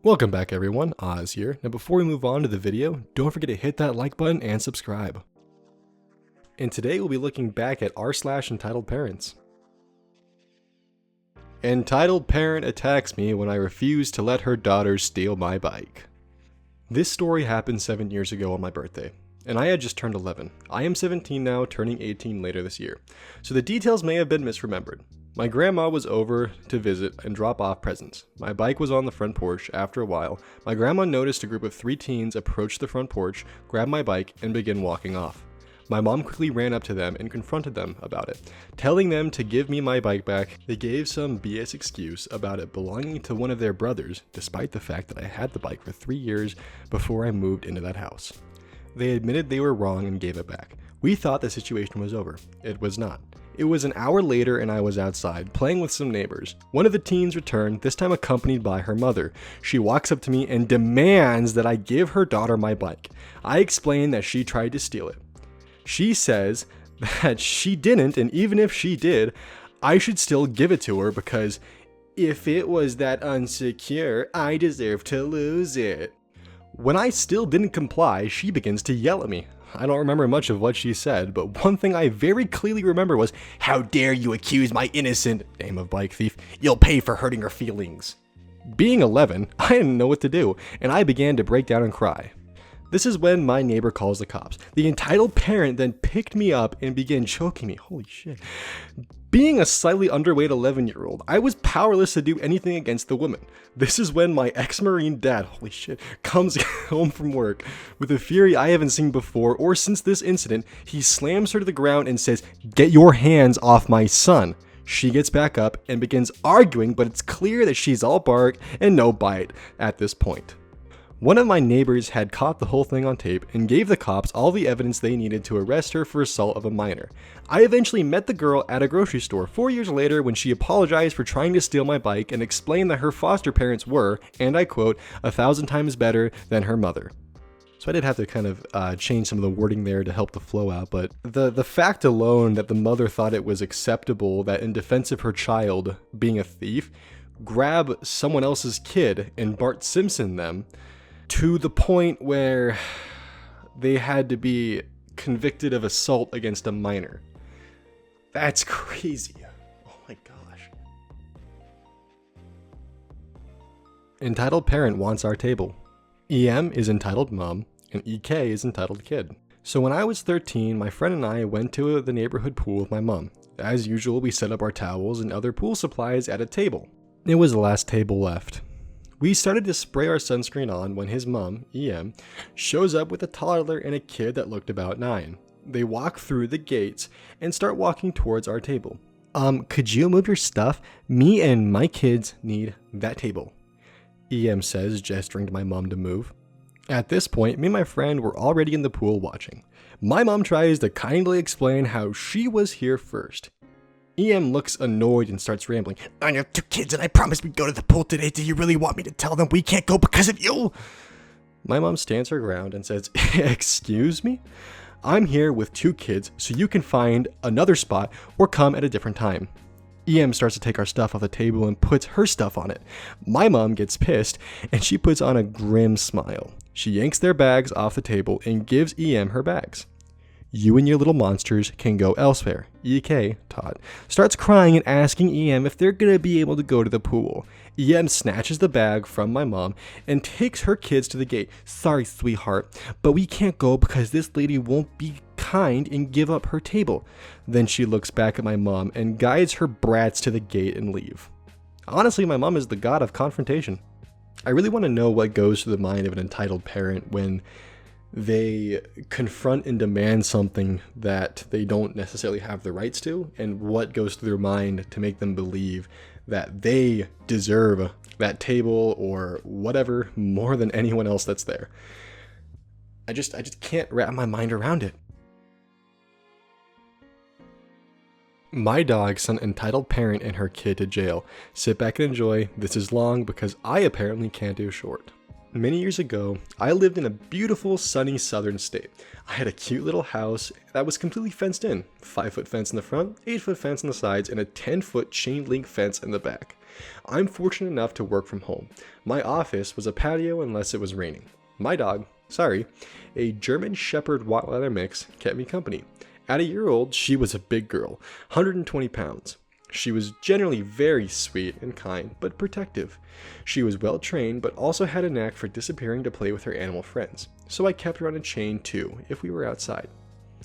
Welcome back everyone, Oz here. Now before we move on to the video, don't forget to hit that like button and subscribe. And today we'll be looking back at r/entitled parents. Entitled parent attacks me when I refuse to let her daughter steal my bike. This story happened 7 years ago on my birthday, and I had just turned 11. I am 17 now, turning 18 later this year, so the details may have been misremembered. My grandma was over to visit and drop off presents. My bike was on the front porch. After a while, my grandma noticed a group of 3 teens approach the front porch, grab my bike, and begin walking off. My mom quickly ran up to them and confronted them about it, telling them to give me my bike back. They gave some BS excuse about it belonging to one of their brothers, despite the fact that I had the bike for 3 years before I moved into that house. They admitted they were wrong and gave it back. We thought the situation was over. It was not. It was an hour later and I was outside, playing with some neighbors. One of the teens returned, this time accompanied by her mother. She walks up to me and demands that I give her daughter my bike. I explain that she tried to steal it. She says that she didn't, and even if she did, I should still give it to her because if it was that unsecure, I deserve to lose it. When I still didn't comply, she begins to yell at me. I don't remember much of what she said, but one thing I very clearly remember was, "How dare you accuse my innocent, name of bike thief, you'll pay for hurting her feelings." Being 11, I didn't know what to do, and I began to break down and cry. This is when my neighbor calls the cops. The entitled parent then picked me up and began choking me. Holy shit. Being a slightly underweight 11-year-old, I was powerless to do anything against the woman. This is when my ex-Marine dad, holy shit, comes home from work. With a fury I haven't seen before or since this incident, he slams her to the ground and says, "Get your hands off my son." She gets back up and begins arguing, but it's clear that she's all bark and no bite at this point. One of my neighbors had caught the whole thing on tape and gave the cops all the evidence they needed to arrest her for assault of a minor. I eventually met the girl at a grocery store 4 years later when she apologized for trying to steal my bike and explained that her foster parents were, and I quote, 1,000 times better than her mother. So I did have to kind of change some of the wording there to help the flow out, but the fact alone that the mother thought it was acceptable that in defense of her child being a thief, grab someone else's kid and Bart Simpson them, to the point where they had to be convicted of assault against a minor. That's crazy. Oh my gosh. Entitled parent wants our table. EM is entitled mom, and EK is entitled kid. So when I was 13, my friend and I went to the neighborhood pool with my mom. As usual, we set up our towels and other pool supplies at a table. It was the last table left. We started to spray our sunscreen on when his mom, EM, shows up with a toddler and a kid that looked about 9. They walk through the gates and start walking towards our table. Could you move your stuff? Me and my kids need that table," EM says, gesturing to my mom to move. At this point, me and my friend were already in the pool watching. My mom tries to kindly explain how she was here first. EM looks annoyed and starts rambling. "I have 2 kids and I promised we'd go to the pool today. Do you really want me to tell them we can't go because of you?" My mom stands her ground and says, "Excuse me? I'm here with 2 kids so you can find another spot or come at a different time." EM starts to take our stuff off the table and puts her stuff on it. My mom gets pissed and she puts on a grim smile. She yanks their bags off the table and gives EM her bags. "You and your little monsters can go elsewhere," EK, Todd, starts crying and asking EM if they're gonna be able to go to the pool. EM snatches the bag from my mom and takes her kids to the gate. "Sorry, sweetheart, but we can't go because this lady won't be kind and give up her table." Then she looks back at my mom and guides her brats to the gate and leave. Honestly, my mom is the god of confrontation. I really want to know what goes through the mind of an entitled parent when they confront and demand something that they don't necessarily have the rights to, and what goes through their mind to make them believe that they deserve that table or whatever more than anyone else that's there. I just can't wrap my mind around it. My dog sent entitled parent and her kid to jail. Sit back and enjoy. This is long because I apparently can't do short. Many years ago, I lived in a beautiful sunny southern state. I had a cute little house that was completely fenced in. 5-foot fence in the front, 8-foot fence on the sides, and a 10-foot chain link fence in the back. I'm fortunate enough to work from home. My office was a patio unless it was raining. My dog, a German Shepherd Rottweiler mix, kept me company. At a year old, she was a big girl, 120 pounds. She was generally very sweet and kind, but protective. She was well trained, but also had a knack for disappearing to play with her animal friends, so I kept her on a chain too, if we were outside.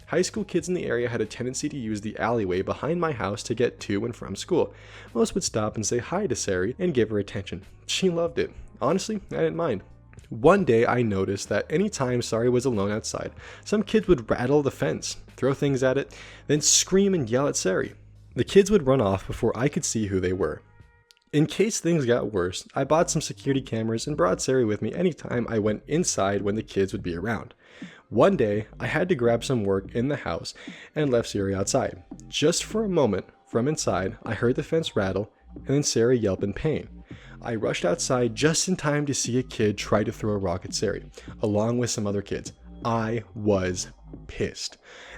High school kids in the area had a tendency to use the alleyway behind my house to get to and from school. Most would stop and say hi to Sari and give her attention. She loved it. Honestly, I didn't mind. One day I noticed that anytime Sari was alone outside, some kids would rattle the fence, throw things at it, then scream and yell at Sari. The kids would run off before I could see who they were. In case things got worse, I bought some security cameras and brought Sari with me anytime I went inside when the kids would be around. One day, I had to grab some work in the house and left Sari outside. Just for a moment, from inside, I heard the fence rattle and then Sari yelp in pain. I rushed outside just in time to see a kid try to throw a rock at Sari, along with some other kids. I was pissed.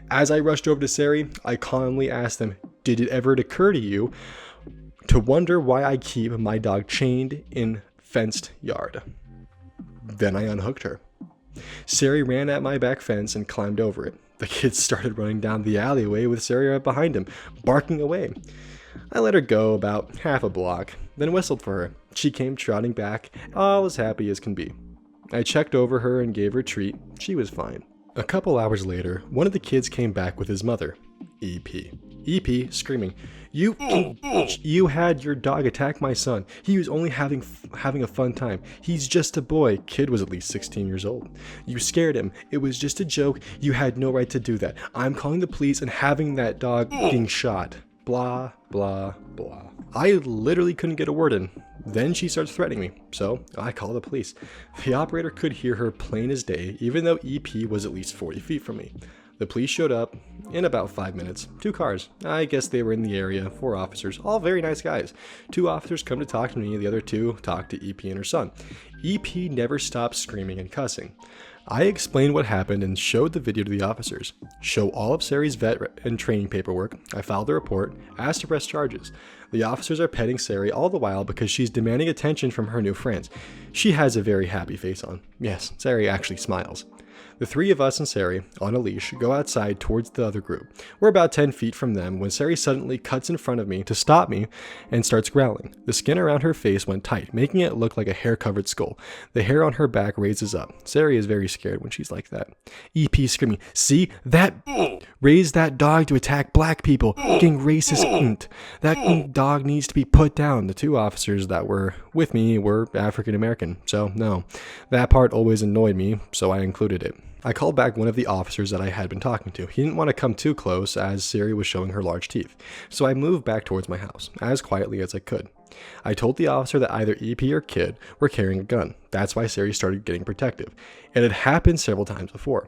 As I rushed over to Sari, I calmly asked them, "Did it ever occur to you to wonder why I keep my dog chained in fenced yard?" Then I unhooked her. Sari ran at my back fence and climbed over it. The kids started running down the alleyway with Sari right behind him, barking away. I let her go about half a block, then whistled for her. She came trotting back, all as happy as can be. I checked over her and gave her a treat. She was fine. A couple hours later, one of the kids came back with his mother, EP. EP screaming, You had your dog attack my son. He was only having a fun time. He's just a boy." Kid was at least 16 years old. "You scared him. It was just a joke. You had no right to do that. I'm calling the police and having that dog being shot." Blah, blah, blah. I literally couldn't get a word in. Then she starts threatening me, so I call the police. The operator could hear her plain as day, even though EP was at least 40 feet from me. The police showed up in about 5 minutes. 2 cars. I guess they were in the area. 4 officers. All very nice guys. 2 officers come to talk to me. The other 2 talk to EP and her son. EP never stopped screaming and cussing. I explained what happened and showed the video to the officers. Show all of Sari's vet and training paperwork. I filed the report, asked to press charges. The officers are petting Sari all the while because she's demanding attention from her new friends. She has a very happy face on. Yes, Sari actually smiles. The 3 of us and Sari, on a leash, go outside towards the other group. We're about 10 feet from them when Sari suddenly cuts in front of me to stop me and starts growling. The skin around her face went tight, making it look like a hair-covered skull. The hair on her back raises up. Sari is very scared when she's like that. EP screaming, "See? That raised that dog to attack black people. Getting racist. That dog needs to be put down." The 2 officers that were with me were African American, so no. That part always annoyed me, so I included it. I called back one of the officers that I had been talking to. He didn't want to come too close as Sari was showing her large teeth, so I moved back towards my house, as quietly as I could. I told the officer that either EP or Kid were carrying a gun. That's why Sari started getting protective. It had happened several times before.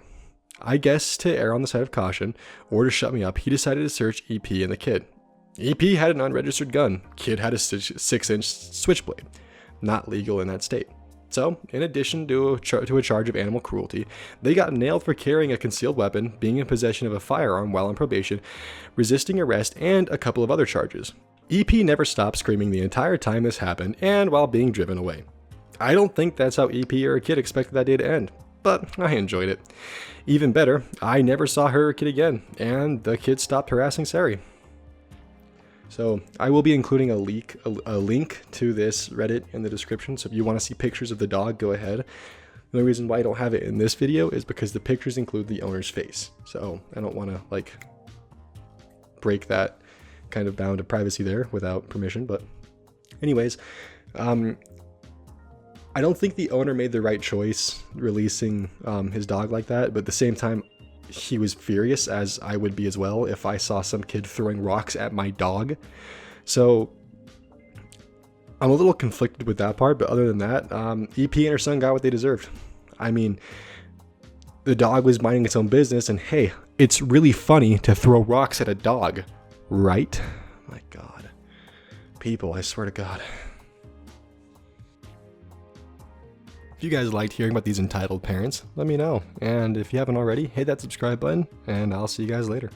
I guess to err on the side of caution, or to shut me up, he decided to search EP and the Kid. EP had an unregistered gun. Kid had a 6-inch switchblade. Not legal in that state. So, in addition to a charge of animal cruelty, they got nailed for carrying a concealed weapon, being in possession of a firearm while on probation, resisting arrest, and a couple of other charges. EP never stopped screaming the entire time this happened, and while being driven away. I don't think that's how EP or a Kid expected that day to end, but I enjoyed it. Even better, I never saw her or Kid again, and the Kid stopped harassing Sari. So I will be including a link to this Reddit in the description, so if you want to see pictures of the dog, go ahead. The only reason why I don't have it in this video is because the pictures include the owner's face, so I don't want to break that kind of bound of privacy there without permission. But anyways, I don't think the owner made the right choice releasing his dog like that, but at the same time, he was furious, as I would be as well if I saw some kid throwing rocks at my dog. So I'm a little conflicted with that part, but other than that, EP and her son got what they deserved. I mean, the dog was minding its own business, and hey, it's really funny to throw rocks at a dog, right? My God. People, I swear to God. If you guys liked hearing about these entitled parents, let me know. And if you haven't already, hit that subscribe button, and I'll see you guys later.